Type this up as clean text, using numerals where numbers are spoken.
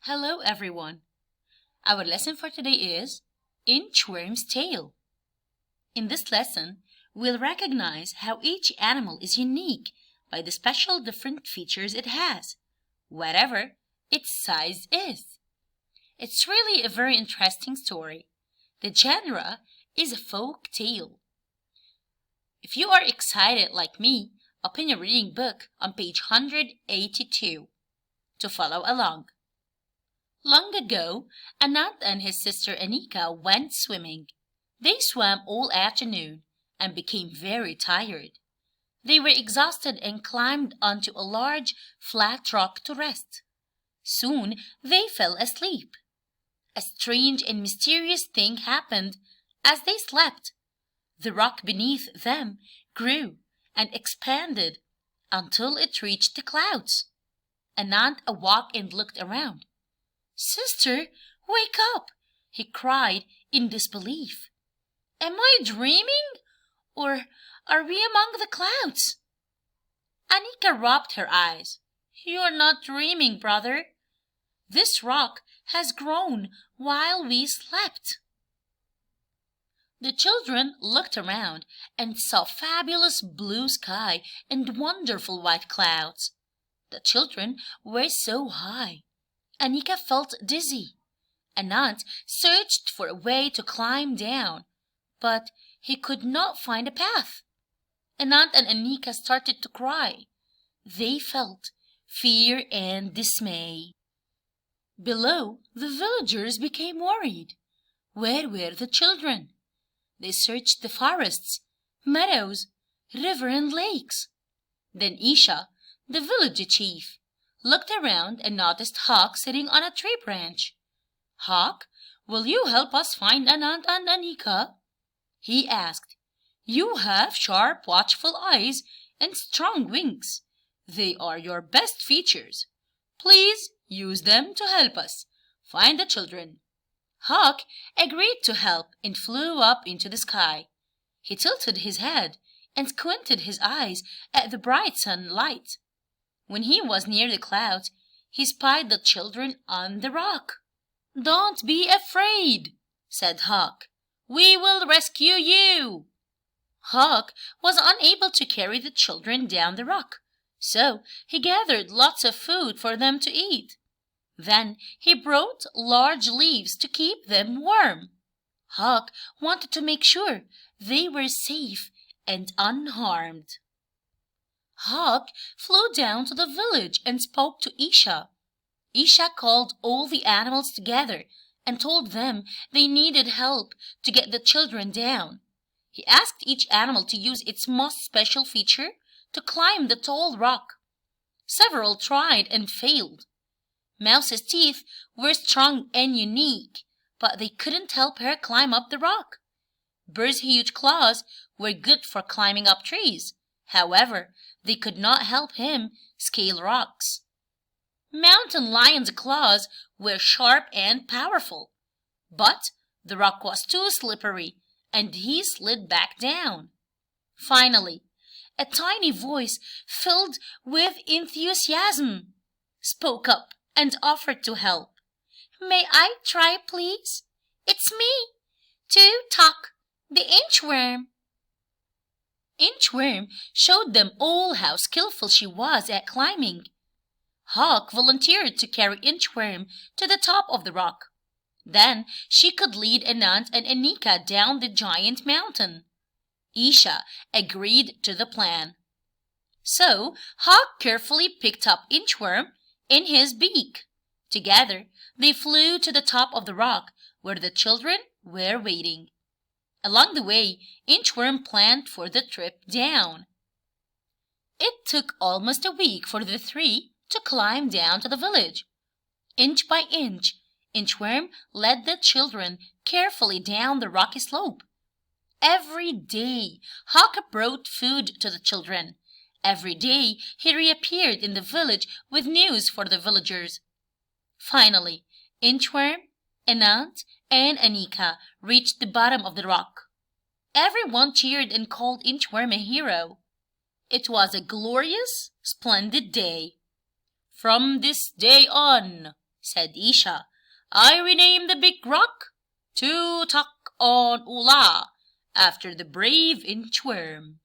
Hello everyone. Our lesson for today is Inchworm's Tale. In this lesson, we'll recognize how each animal is unique by the special different features it has, whatever its size is. It's really a very interesting story. The genre is a folk tale. If you are excited like me, open your reading book on page 182 to follow along. Long ago, Anant and his sister Anika went swimming. They swam all afternoon and became very tired. They were exhausted and climbed onto a large, flat rock to rest. Soon they fell asleep. A strange and mysterious thing happened as they slept. The rock beneath them grew and expanded until it reached the clouds. Anant awoke and looked around. "Sister, wake up!" he cried in disbelief. "Am I dreaming? Or are we among the clouds?" Anika rubbed her eyes. "You're not dreaming, brother. This rock has grown while we slept." The children looked around and saw fabulous blue sky and wonderful white clouds. The children were so high. Anika felt dizzy. Anant searched for a way to climb down, but he could not find a path. Anant and Anika started to cry. They felt fear and dismay. Below, the villagers became worried. Where were the children? They searched the forests, meadows, river and lakes. Then Isha, the village chief, looked around and noticed Hawk sitting on a tree branch. "Hawk, will you help us find Anant and Anika?" he asked. "You have sharp, watchful eyes and strong wings. They are your best features. Please use them to help us find the children." Hawk agreed to help and flew up into the sky. He tilted his head and squinted his eyes at the bright sunlight. When he was near the clouds, he spied the children on the rock. "Don't be afraid," said Hawk. "We will rescue you." Hawk was unable to carry the children down the rock, so he gathered lots of food for them to eat. Then he brought large leaves to keep them warm. Hawk wanted to make sure they were safe and unharmed. Hawk flew down to the village and spoke to Isha. Isha called all the animals together and told them they needed help to get the children down. He asked each animal to use its most special feature to climb the tall rock. Several tried and failed. Mouse's teeth were strong and unique, but they couldn't help her climb up the rock. Bird's huge claws were good for climbing up trees. However, they could not help him scale rocks. Mountain Lion's claws were sharp and powerful, but the rock was too slippery, and he slid back down. Finally, a tiny voice filled with enthusiasm spoke up and offered to help. "May I try, please? It's me, to Talk, the inchworm." Inchworm showed them all how skillful she was at climbing. Hawk volunteered to carry Inchworm to the top of the rock. Then she could lead Anant and Anika down the giant mountain. Isha agreed to the plan. So Hawk carefully picked up Inchworm in his beak. Together they flew to the top of the rock where the children were waiting. Along the way, Inchworm planned for the trip down. It took almost a week for the three to climb down to the village. Inch by inch, Inchworm led the children carefully down the rocky slope. Every day, Hawk brought food to the children. Every day, he reappeared in the village with news for the villagers. Finally, Inchworm, Anant, and Anika reached the bottom of the rock. Everyone cheered and called Inchworm a hero. It was a glorious, splendid day. "From this day on," said Isha. "I rename the big rock to Tuck on Ula, after the brave Inchworm."